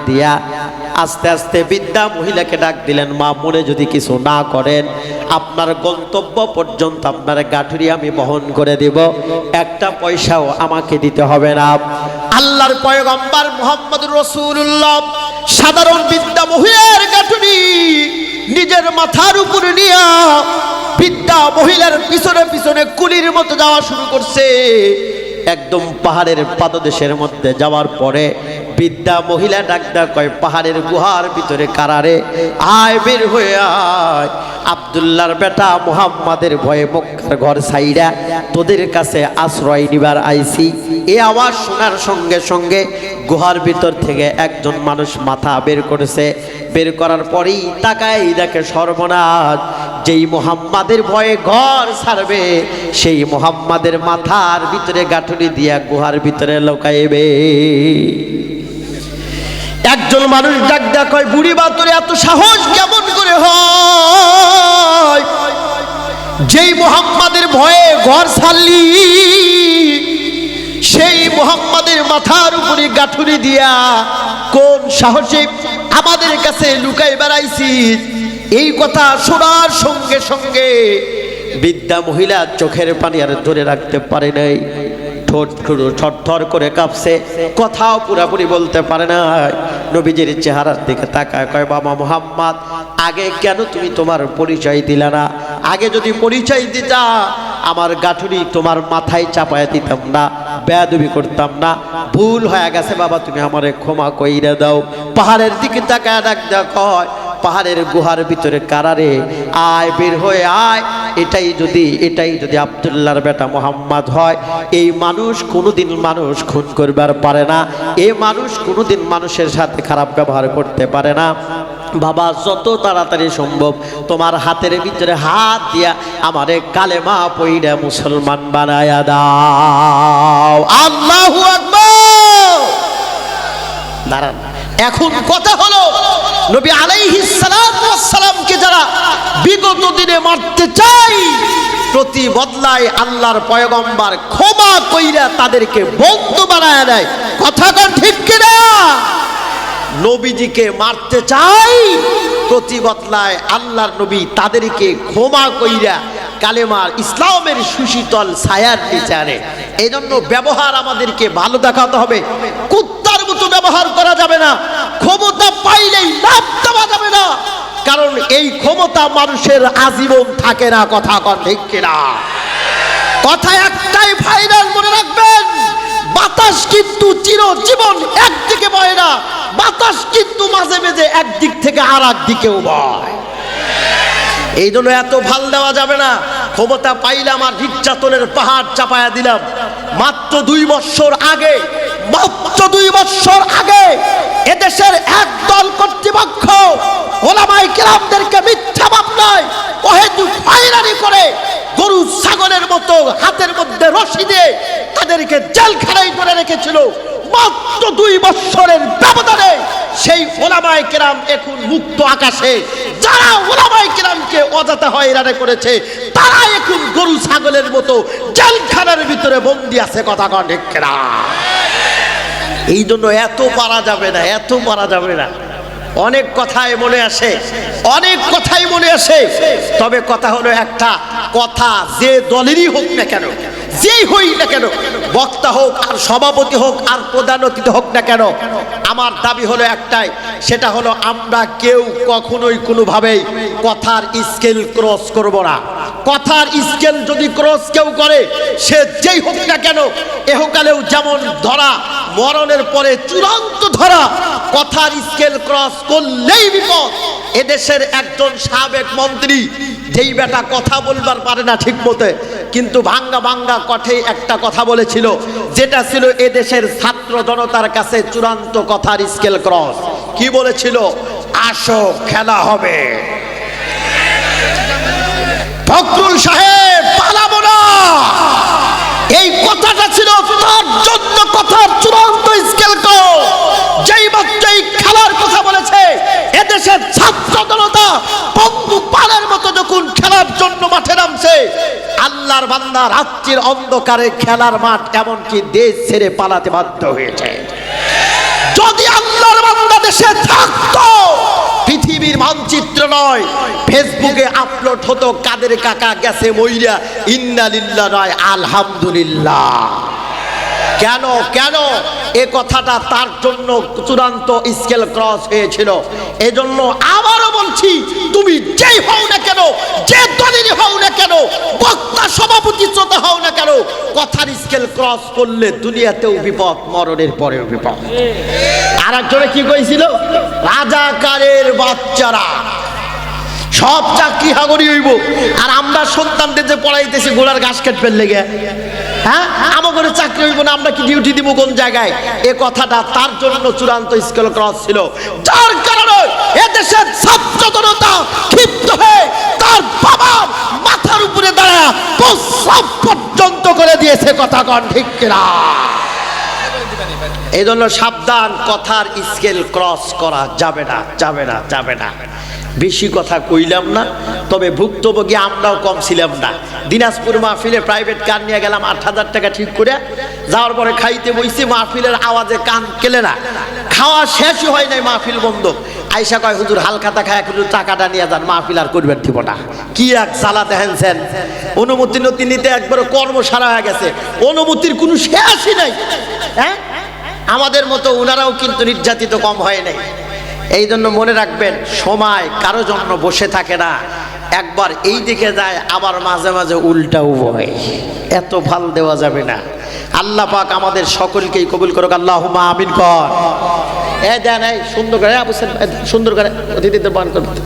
দিয়া আস্তে আস্তে বৃদ্ধা মহিলাকে ডাক দিলেন, মা মনে যদি কিছু না করেন আপনার গন্তব্য পর্যন্ত আপনার গাঠুরি আমি বহন করে দেব, একটা পয়সাও আমাকে দিতে হবে না। আল্লাহর পয়গম্বর মুহাম্মদুর রাসূলুল্লাহ সাধারণ বৃদ্ধা মহিলার গাঠুরি নিজের মাথার উপরে নিয়ে বৃদ্ধা মহিলার পিছনে পিছনে কুলির মতো যাওয়া শুরু করছে। একদম পাহাড়ের পাদদেশের মধ্যে যাওয়ার পরে বৃদ্ধা মহিলা ডাকদা কয়, পাহাড়ের গুহার ভিতরে কারারে আয়, বের হয়ে আয়। আব্দুল্লাহর বেটা মুহাম্মাদের ভয়ে মক্কার ঘর ছাইরা তোদের কাছে আশ্রয় নিবার আইছি। এই আওয়াজ শোনার সঙ্গে সঙ্গে গুহার ভিতর থেকে একজন মানুষ মাথা বের করেছে। বের করার পরেই তাকায় দেখে সর্বনাশ, যেই মুহাম্মাদের ভয়ে ঘর ছাড়বে সেই মুহাম্মাদের মাথার ভিতরে গাঁঠুনি দিয়া গুহার ভিতরে লুকাইবে। একজন মানুষ ডাক ডাক কয়, বুড়ি বা তোর এত সাহস কেমন করে হয়? যেই মুহাম্মাদের ভয়ে ঘর ছাড়লি সেই মুহাম্মাদের মাথার উপরে গাঁঠুনি দিয়া কোন সাহসে আমাদের কাছে লুকাই বেড়াইছিস? এই কথা শোনার সঙ্গে সঙ্গে বৃদ্ধা মহিলা চোখের পানি আর ধরে রাখতে পারে নাই, ঠোঁট থরথর করে কাঁপছে, কথাও পুরাপুরি বলতে পারে না। নবীজির চেহারার দিকে তাকায় কয়, বাবা মুহাম্মদ, আগে কেন তুমি তোমার পরিচয় দিলা না? আগে যদি পরিচয় দিতা আমার গাঁঠুনি তোমার মাথায় চাপায় দিতাম না, বেয়াদবি করতাম না। ভুল হয়ে গেছে বাবা, তুমি আমারে ক্ষমা কইরা দাও। পাহাড়ের দিকে তাকায় ডাক দেওয়া কয়, পাহাড়ের গুহার ভিতরে কারারে আয়, বের হয়ে আয়। এটাই যদি আব্দুল্লাহর বেটা মুহাম্মদ হয়, এই মানুষ কোনোদিন মানুষ খুন করবার পারে না, এই মানুষ কোনোদিন মানুষের সাথে খারাপ ব্যবহার করতে পারে না। বাবা যত তাড়াতাড়ি সম্ভব তোমার হাতের ভিতরে হাত দিয়া আমারে কালেমা পইরা মুসলমান বানায়া দাও। আল্লাহু আকবার। দাঁড়ান, এখন কথা হলো নবী আলাইহিস সালাতু ওয়াস সালামকে যারা বিগত দিনে মারতে চাই, প্রতি বদলায় আল্লাহর পয়গম্বর ক্ষমা কইরা তাদেরকে বন্ধু বানায়া দেয়। কথা কোন ঠিক কিনা? নবীজিকে মারতে চাই, প্রতি বদলায় আল্লাহর নবী তাদেরকে ক্ষমা কইরা কালেমার ইসলামের সুশীতল ছায়ার নিচে আনে। এই জন্য ব্যবহার আমাদেরকে ভালো দেখাতে হবে, কুত্তার মতো ব্যবহার করা যাবে না। ক্ষমতা পাইলেই লাভ দেওয়া যাবে না, কারণ এই ক্ষমতা মানুষের আজীবন থাকে না। কথা কন ঠিক কিনা? কথা একটাই ফাইনাল মনে রাখবেন, বাতাস কিন্তু চিরজীবন একদিকে বয় না, বাতাস কিন্তু মাঝে মাঝে একদিক থেকে আর এক দিকেও বয়। এই জন্য এত ভাল দেওয়া যাবে না। ক্ষমতা পাইলাম আর নির্যাতনের পাহাড় চাপায়া দিলাম। মাত্র 2 বছর আগে এদেশের একদল কর্তৃপক্ষ ওলামায়ে কেরামদেরকে মিথ্যা মামলায় অহেতুক হয়রানি করে গরু ছাগলের মতো হাতের মধ্যে রশি দিয়ে তাদেরকে জেলখানায় করে রেখেছিল। মাত্র 2 বছরের ব্যবধানে সেই ওলামায়ে কেরাম এখন মুক্ত আকাশে। যারা ওলামায়ে কেরামকে অযথা হয়রানি করেছে তারা এখন গরু ছাগলের মতো জেলখানার ভিতরে বন্দী আছে। কথা কন ঠিক কিনা? এই জন্য এত পারা যাবে না। অনেক কথাই মনে আসে, তবে কথা হলো একটা, কথা যে দলেরই হোক না কেন, যেই হই না কেন, বক্তা হোক আর সভাপতি হোক আর প্রধান অতিথি হোক না কেন, আমার দাবি হলো একটাই, সেটা হলো আমরা কেউ কখনোই কোনোভাবেই কথার স্কেল ক্রস করব না। কথার স্কেল যদি ক্রস কেউ করে, সে যেই হোক না কেন, এহকালেও যেমন ধরা, মরণের পরে চূড়ান্ত ধরা। কথার স্কেল ক্রস করলেই বিপদ। এদেশের একজন সাবেক মন্ত্রী, যেই বেটা কথা বলবার পারে না ঠিক মতো, কিন্তু ভাঙ্গা কঠে একটা কথা বলেছিল, যেটা ছিল এদেশের ছাত্র জনতার কাছে চূড়ান্ত কথার স্কেল ক্রস। কি বলেছিল? আসো খেলা হবে। ফখরুল সাহেব পালাবো না, এই কথাটা ছিল তার জন্য কথার চূড়ান্ত স্কেল ক্রস। যেই মাত্র এই খেলার কথা বলেছে, এদেশের ছাত্র জনতা পঙ্গু পালের মতো যখন খেলার জন্য মাঠে নামছে, আল্লাহর বান্দা রাত্রির অন্ধকারে খেলার মাঠ এমনকি দেশ ছেড়ে পালাতে বাধ্য হয়েছে। যদি আল্লাহর বান্দা দেশে ফেসবুকে আপলোড হতো কাদের কাকা গেছে মইরা ইন্না লিল্লাহ নয় আলহামদুলিল্লাহ। কেন কেন এ কথাটা তার জন্য চূড়ান্ত স্কেল ক্রস হয়েছিল। এজন্য আবারও বলছি, তুমি যেই হও না কেন, যে দলেরই হও না কেন, বক্তা সভাপতি শ্রোতা হও না কেন, কথার স্কেল ক্রস করলে দুনিয়াতেও বিপদ, মরণের পরেও বিপদ। আর একজনে কি কইছিল, রাজাকারের বাচ্চারা সব চাকরি হাগরি হইব, আর আমরা সন্তানদের যে পড়াইতেছি গোলার ঘাস কাটবে লেগে, হ্যাঁ আমাদের চাকরি হইব না, আমরা কি ডিউটি দিব কোন জায়গায়? এ কথাটা তার জন্য চূড়ান্ত স্কেল ক্রস ছিল, যার কারণে এদেশের ছাত্র জনতা ক্ষিপ্ত হয়ে তার বাবার মাথার উপরে দাঁড়ায় প্রস্রাব পর্যন্ত করে দিয়েছে। কথা কন ঠিক কিনা? এই জন্য সাবধান, কথার স্কেল ক্রস করা যাবে না, যাবে না, যাবে না। বেশি কথা কইলাম না, তবে ভুক্তভোগী আমরাও কম ছিলাম না। দিনাজপুর মাহফিলে প্রাইভেট কার নিয়ে গেলাম ৮,০০০ টাকা ঠিক করে, যাওয়ার পরে খাইতে বইছি, মাহফিলের আওয়াজে কান কেলে না, খাওয়া শেষই হয় নাই, মাহফিল বন্ধ। আইসা কয় হুজুর হালখাতা খায় একটু টাকাটা নিয়ে যান, মাহফিল আর করবেন দিব না। কি এক জ্বালা দেখেন, অনুমতি নতি নিতে একবার কর্মসারা হয়ে গেছে, অনুমতির কোনো শেষই নাই। হ্যাঁ, আমাদের মতো ওনারাও কিন্তু নির্যাতিত কম হয় নাই। এই জন্য মনে রাখবেন, সময় কারো জন্য বসে থাকে না, একবার এই দিকে যায় আবার মাঝে মাঝে উল্টাও বয়, এত ভাল দেওয়া যাবে না। আল্লাহ পাক আমাদের সকলকেই কবুল করুক, আল্লাহুম্মা আমিন কর। দেন এই সুন্দর করে সুন্দর করে অতিথিদের বান করতে।